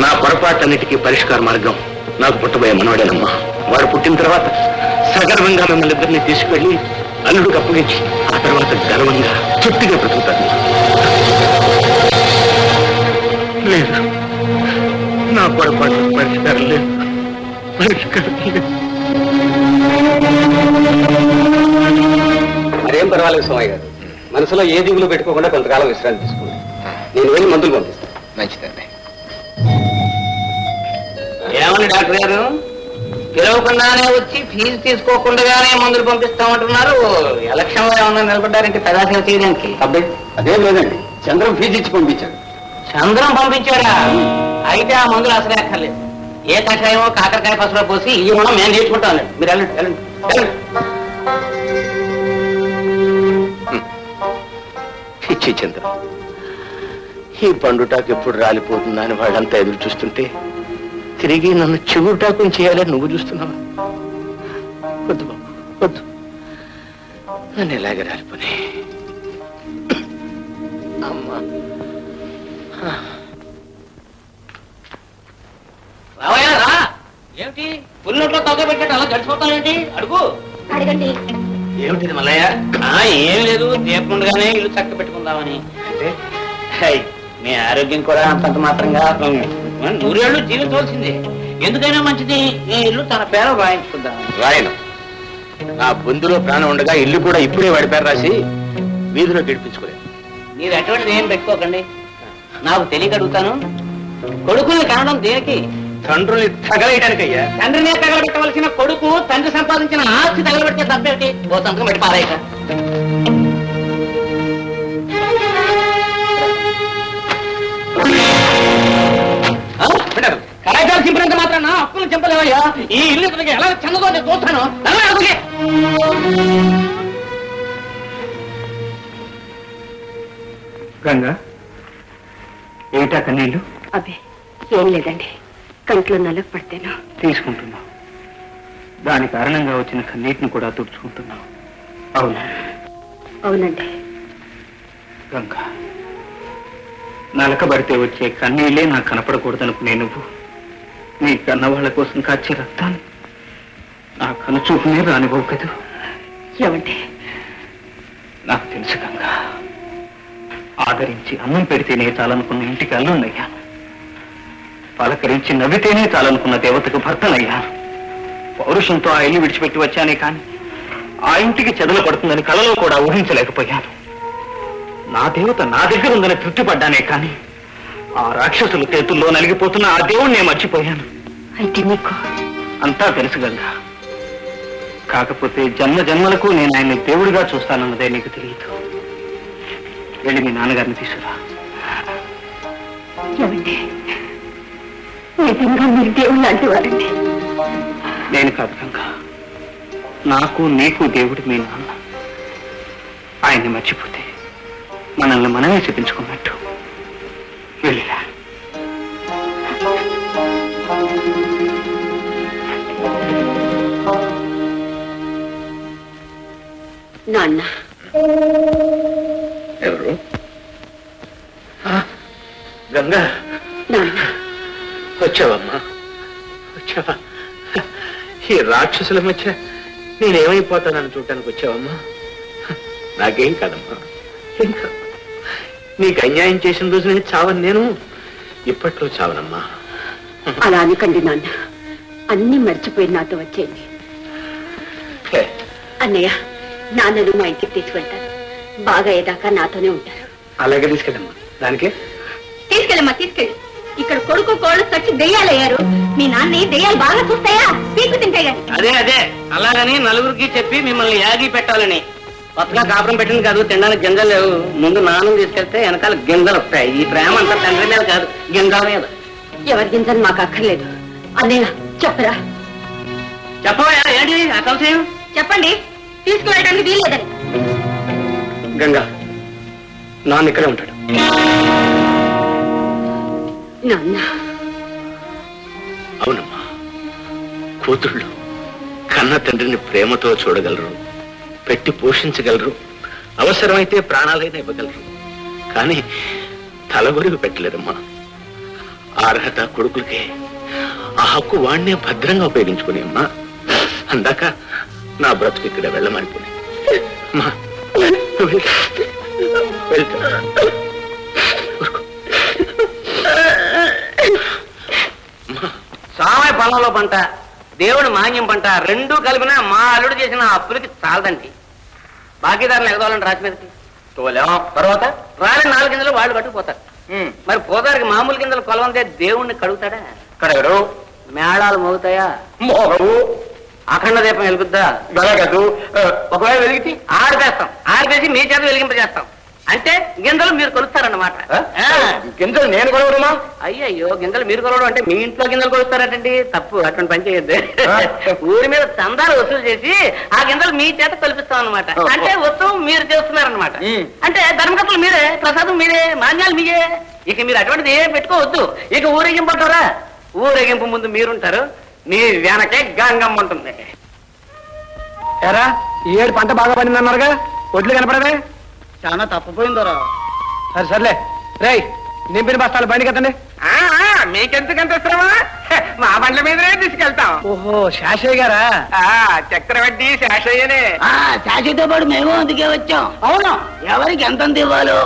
నా పొరపాటన్నిటికీ పరిష్కార మార్గం నాకు పుట్టబోయే మనవాడేనమ్మా. వాడు పుట్టిన తర్వాత సగర్వంగా మిమ్మల్ని ఇద్దరిని తీసుకెళ్లి అల్లుడికి అప్పగించి ఆ తర్వాత గర్వంగా చుట్టిగా బ్రతుకుతాను. లేదు, నా పొరపాటు పరిష్కారం లేదు, పరిష్కారం లేదు. మరేం పర్వాలేదు సోమయ్య గారు, మనసులో ఏ దిగులు పెట్టుకోకుండా కొంతకాలం విశ్రాంతి తీసుకోండి. నేను వెళ్ళి మందులు పంపిస్తాను. మంచిదండి. ఏమని డాక్టర్ గారు, పిలవకుండానే వచ్చి ఫీజు తీసుకోకుండానే మందులు పంపిస్తామంటున్నారు? ఎలక్షన్ లో ఏమన్నా నిలబడ్డారంటే పెదాసేవ చేయడానికి? అబ్బాయి అదేం లేదండి, చంద్రం ఫీజు ఇచ్చి పంపించాడు. చంద్రం పంపించాడా? అయితే ఆ మందులు అసలే అక్కర్లేదు. ఏ కషాయమో కాకరకాయ పసులో పోసి ఈ మనం మేము నేర్చుకుంటాం. మీరు వెళ్ళండి వెళ్ళండి వెళ్ళండి. పిచ్చి చంద్రం, ఈ పండుటాకు ఎప్పుడు రాలిపోతుందా అని వాళ్ళంతా ఎదురు చూస్తుంటే తిరిగి నన్ను చిగురుటాకు చేయాలని నువ్వు చూస్తున్నావా? వద్దు బాబు, వద్దు, నన్ను ఎలాగే రాలిపోయి. అమ్మా రావయ్యా రా. ఏమిటి పుల్లొట్లో తగ్గ పెట్టాడు అలా గడిచిపోతాను ఏంటి? అడుగు. అడగండి. ఏమిటిది మల్లయ్య? ఏం లేదు, దీపముండగానే ఇల్లు చక్క పెట్టుకుందామని. అంటే మీ ఆరోగ్యం కూడా అంతంత మాత్రంగా నూరేళ్లు జీవించవలసిందే. ఎందుకైనా మంచిది ఈ ఇల్లు తన పేర రాయించుకుందాం. రాయను, నా బొందులో ప్రాణం ఉండగా ఇల్లు కూడా ఇప్పుడే వాడి పేరు రాసి వీధిలో గడిపించుకోలేదు. మీరు అటువంటిది ఏం పెట్టుకోకండి. నాకు తెలియక అడుగుతాను, కొడుకుల్ని కనడం దేనికి? తండ్రుల్ని తగలేయడానికయ్యా. తండ్రినే తగలబెట్టవలసిన కొడుకు తండ్రి సంపాదించిన ఆస్తి తగలబెట్టే తప్పేమిటి? ఓ సంతకం పెట్టి పారాయిక. కళాశాల చింపినంత మాత్రాన అప్పులు చింపలేవయ్యా. ఈ ఇల్లు ఎలా చెందదో నేను చూస్తాను. గంగా, ఏమిటా కన్నీళ్ళు? అబ్బే ఏం లేదండి, కంట్లో నలుగు పడితేను. తీసుకుంటున్నావు, దాని కారణంగా వచ్చిన కన్నీటిని కూడా తుడుచుకుంటున్నావు. అవునా? అవునండి. గంగా, నలకబడితే వచ్చే కన్నీళ్ళే నాకు కనపడకూడదనుకునే నువ్వు నీ కన్నవాళ్ల కోసం కాచే రక్తాన్ని నా కనుచూపునే రానివ్వవు కదా. ఏమండి? నాకు తెలుసు గంగా, ఆదరించి అన్నం పెడితేనే చాలనుకున్న ఇంటికి అల్లున్నయ్యాను, పలకరించి నవ్వితేనే చాలనుకున్న దేవతకు భర్తనయ్యాను. పౌరుషంతో ఆ ఇల్లు విడిచిపెట్టి వచ్చానే కానీ ఆ ఇంటికి చెదలు పడుతుందని కలలో కూడా ఊహించలేకపోయాను. నా దేవత నా దగ్గర ఉందని తృప్తిపడ్డానే కానీ ఆ రాక్షసుల చేతుల్లో నలిగిపోతున్న ఆ దేవుణ్ణి నేను మర్చిపోయాను. అయితే నీకు అంతా తెలుసు గంగా, కాకపోతే జన్మ జన్మలకు నేను ఆయన్ని దేవుడిగా చూస్తానన్నదే నీకు తెలియదు. వెళ్ళి మీ నాన్నగారిని తీసుకురా. ఏమండి? నిజంగా మీరు దేవుడు లాంటి వారండి. నేను కాదు గంగా, నాకు నీకు దేవుడు మీ నాన్న. ఆయన్ని మర్చిపోతే మనల్ని మనమే చెప్పించుకున్నట్టు. వెళ్ళిరా. నాన్న. ఎవరు? గంగా, నాన్న వచ్చావమ్మా, వచ్చావా? ఈ రాక్షసుల మధ్య నేనేమైపోతానని చూడటానికి వచ్చావమ్మా? నాకేం కాదమ్మా, ఏం కాదు. నీకు అన్యాయం చేసిన రోజు నేను చావను, నేను ఇప్పట్లో చావనమ్మా. అలా అనకండి నాన్న, అన్ని మర్చిపోయి నాతో వచ్చేయండి. అన్నయ్య, నాన్నను మా ఇంటికి తీసుకెళ్తాను. బాగా అయ్యేదాకా నాతోనే ఉంటారు. అలాగే తీసుకెళ్ళమ్మా. దానికే తీసుకెళ్ళమ్మా, తీసుకెళ్ళి. ఇక్కడ కొడుకు కోళ్ళు చచ్చి దెయ్యాలయ్యారు. మీ నాన్న దెయ్యాలు బాగా చూస్తాయా? పీకు తింటాయి కానీ. అదే అదే, అలాగని నలుగురికి చెప్పి మిమ్మల్ని యాగి పెట్టాలని. కొత్తగా కాపురం పెట్టింది కాదు, తినడానికి గింజలు లేవు. ముందు నాన్నం తీసుకెళ్తే వెనకాల గింజలు వస్తాయి. ఈ ప్రేమ అంతా తండ్రి మీద కాదు, గింజల మీద. ఎవరి గింజలు మాకు అక్కర్లేదు. అన్నయ్య చెప్పరా? చెప్పవయ్యా, ఏంటి ఆ సంశయం? చెప్పండి, తీసుకువెళ్ళడానికి వీల్లేదని. గంగా, నాన్న ఇక్కడే ఉంటాడు. నాన్న. అవునమ్మా, కూతుళ్ళు కన్న తండ్రిని ప్రేమతో చూడగలరు, పెట్టి పోషించగలరు, అవసరమైతే ప్రాణాలైనా ఇవ్వగలరు. కానీ తలగొరుగు పెట్టలేరమ్మా. అర్హత కొడుకులకే, ఆ హక్కు వాణ్ణే భద్రంగా ఉపయోగించుకుని అమ్మా. అందాక నా బ్రతుకు ఇక్కడ వెళ్ళమనిపోయి సామయ్య పొలంలో పంట, దేవుడు మాన్యం పంట రెండూ కలిపినా మా అల్లుడు చేసిన అప్పులకి చాలదండి. బాకీదారులు ఎగదోళ్ళని రాసి మీదకి తోలేం. తర్వాత రాని 4 గింజలు వాళ్ళు కట్టుకుపోతారు. మరి పోతారికి మామూలు గింజలు కొలవంతే దేవుణ్ణి కడుగుతాడా? కడగడు. మేళాలు మోగుతాయా? మోగవు. అఖండ దీపం వెలుగుద్దా? వెలగదు. ఒకవేళ వెలిగితే ఆడిపేసి మీ చేత వెలిగింపజేస్తాం. అంటే గింజలు మీరు కొలుస్తారన్నమాట. గింజలు నేను కొలవడమా? అయ్యయ్యో, గింజలు మీరు కొలవడం అంటే మీ ఇంట్లో గింజలు కొలుస్తారటండి. తప్పు, అటువంటి పని చేయొద్దు. ఊరి మీద చందాలు వసూలు చేసి ఆ గింజలు మీ చేత కొలిపిస్తాం అనమాట. అంటే ఉత్సవం మీరు చేస్తున్నారనమాట. అంటే ధర్మకర్తలు మీరే, ప్రసాదం మీరే, మాన్యాలు మీరే. ఇక మీరు అటువంటిది ఏం పెట్టుకోవద్దు. ఇక ఊరేగింపు అంటారా? ఊరేగింపు ముందు మీరుంటారు, మీ వెనకే గంగమ్మ ఉంటుంది. ఎరా, ఈ ఏడు పంట బాగా పడిందన్నారుగా, ఒడ్లు కనపడవే? చాలా తప్పిపోయిందరా. సరే సర్లే, రేయ్ నింపిన బస్తాలు బండి కదండి. మీకెందుకంత శ్రమ? మా బండ్ల మీదనే తీసుకెళ్తాం. ఓహో, శాషయ్య గారా? చక్రవడ్డీ శాషయ్యనే. శాషయ్యతో పాటు మేము అందుకే వచ్చాం. అవును, ఎవరికి ఎంత ఇవ్వాలో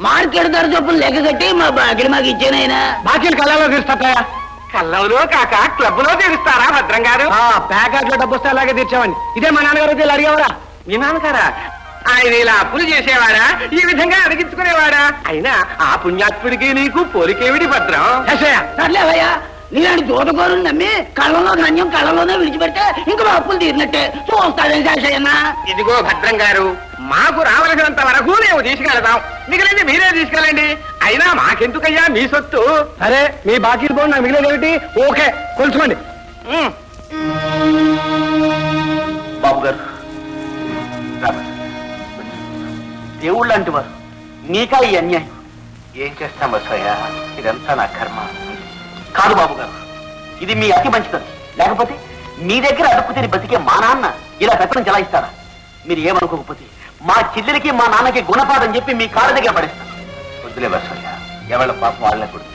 మార్కెట్ ధర చొప్పులు లెక్క కట్టి మా బాకీలు మాకు ఇచ్చానైనా. బాకీలు కళ్ళలో తీరుస్తాయా? కళ్ళంలో కాక క్లబ్ లో తీరుస్తారా భద్రం గారు? ప్యాకెట్ లో డబ్బు వస్తే అలాగే తీర్చామండి. ఇదే మా నాన్నగారు అయితే అడిగేవారా? మీ నాన్నగారా? ఆయన ఇలా అప్పులు చేసేవాడా? ఈ విధంగా అడిగించుకునేవాడా? అయినా ఆ పుణ్యాత్ముడికి నీకు పోలికేవిడి భద్రం? సర్లేవయ్యా, నీలాంటి దూతకోరుని నమ్మి కళ్ళలో ధాన్యం కళ్ళలోనే విడిచిపెడితే ఇంక మా అప్పులు తీరినట్టే. చూస్తాడే శాషయ్యన్నా. ఇదిగో భద్రం గారు, మాకు రావలసినంత వరకు మేము తీసుకెళ్తాం, మిగిలింది మీరే తీసుకెళ్ళండి. అయినా మాకెందుకయ్యా మీ సొత్తు? సరే, మీ బాకీలు పోండి, మిగిలేదు ఏమిటి? ఓకే, కొలుచుకోండి. బాబు గారు, దేవుళ్ళు లాంటి వారు, మీకా ఈ అన్యాయం? ఏం చేస్తాం బసయ్య, ఇదంతా నా కర్మ. కాదు బాబు గారు, ఇది మీ అతి మంచిది. లేకపోతే మీ దగ్గర అడుక్కు తిని బతికే మా నాన్న ఇలా పెత్తనం చెలాయిస్తారా? మీరు ఏమనుకోకపోతే మా చెల్లెలకి మా నాన్నకి గుణపాఠం చెప్పి మీ కాళ్ళ దగ్గర పడేస్తాను. వద్దులే బసయ్య, ఎవళ్ళ పాపం వాళ్ళే కూడా.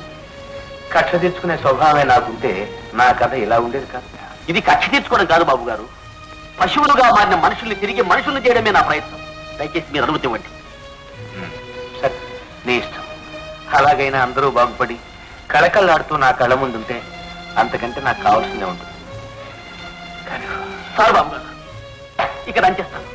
కక్ష తీర్చుకునే స్వభావమే నాకుంటే నా కథ ఇలా ఉండేది కాదు. ఇది కక్ష తీర్చుకోవడం కాదు బాబు గారు, పశువులుగా మారిన మనుషుల్ని తిరిగి మనుషుల్ని చేయడమే నా ప్రయత్నం. దయచేసి మీరు అనుమతి ఇవ్వండి. సరే, నీ ఇష్టం. అలాగైనా అందరూ బాగుపడి కళకళలాడుతూ నా కళ్ళ ముందుంటే అంతకంటే నాకు కావాల్సిందే ఉంటుంది. కానీ సార్ బాబు గారు, ఇక్కడ అంచేస్తాను.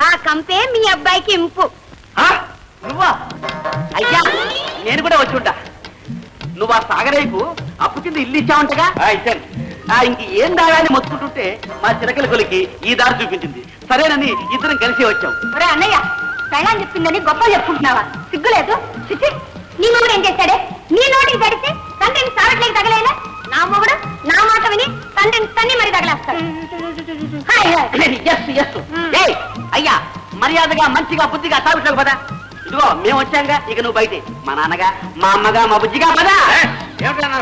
ఆ కంపే మీ అబ్బాయికి ఇంపు. నువ్వా? అయ్యా, నేను కూడా వచ్చి ఉంటా. నువ్వు ఆ సాగరైపు అప్పు కింద ఇల్లు ఇచ్చావంటగా? ఇచ్చాను. ఇంక ఏం దాగాని మొత్తుకుంటుంటే మా చిరకల కొలికి ఈ దారి చూపించింది. సరేనని ఇద్దరం కలిసి వచ్చాం. ఒరే అన్నయ్య, పెళ్ళని చెప్పిందని గొప్ప చెప్పుకుంటున్నావా? సిగ్గులేదు? నీ మొగుడు ఏం చేశాడే? నీ నోటికి తడితే తండ్రిని సాగట్లేక తగలేనా? నా మొగుడు నా మాట విని తండ్రిని తన్ని మరి తగలేస్తాడు. అయ్యా, మర్యాదగా మంచిగా బుద్ధిగా సాగుతావు పదా. ఇదిగో మేము వచ్చాంగా, ఇక నువ్వు బయటే. మా నాన్నగా మా అమ్మగా మా బుజ్జిగా పదా.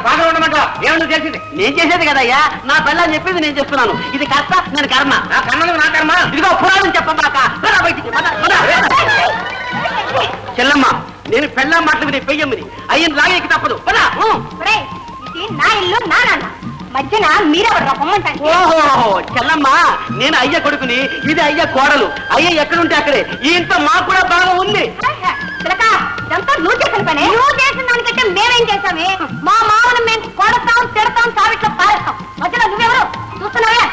బాగా ఉండమంటావు? ఏమన్నా చేసింది? నేను చేసేది కదయ్యా, నా పిల్లని చెప్పింది నేను చేస్తున్నాను. ఇది కర్త, నేను కర్మ. నా కర్మలు నా కర్మ. ఇదిగో పురాణం చెప్పబాక, బయటికి చెల్లమ్మ. నేను పెళ్ళం మాటలు విని పెయ్యమ్మిది అయ్యని లాగేకి తప్పదు. ఇది నా ఇల్లు, నా నాన్న మధ్యన మీరెవరు పొమ్మంటారు? ఓహో చెల్లమ్మ, నేను అయ్య కొడుకుని, ఇది అయ్య కోడలు. అయ్య ఎక్కడుంటే అక్కడే. ఈ ఇంట్లో మాకు కూడా బాగా ఉంది. ఇదంతా నువ్వు చేసిన పని. నువ్వు చేసిన దానికంటే మేమేం చేసామే? మా మామను మేము కొడతాం, తిడతాం, సావిట్లో పారేస్తాం. మధ్యలో నువ్వెవరు చూస్తున్నావే?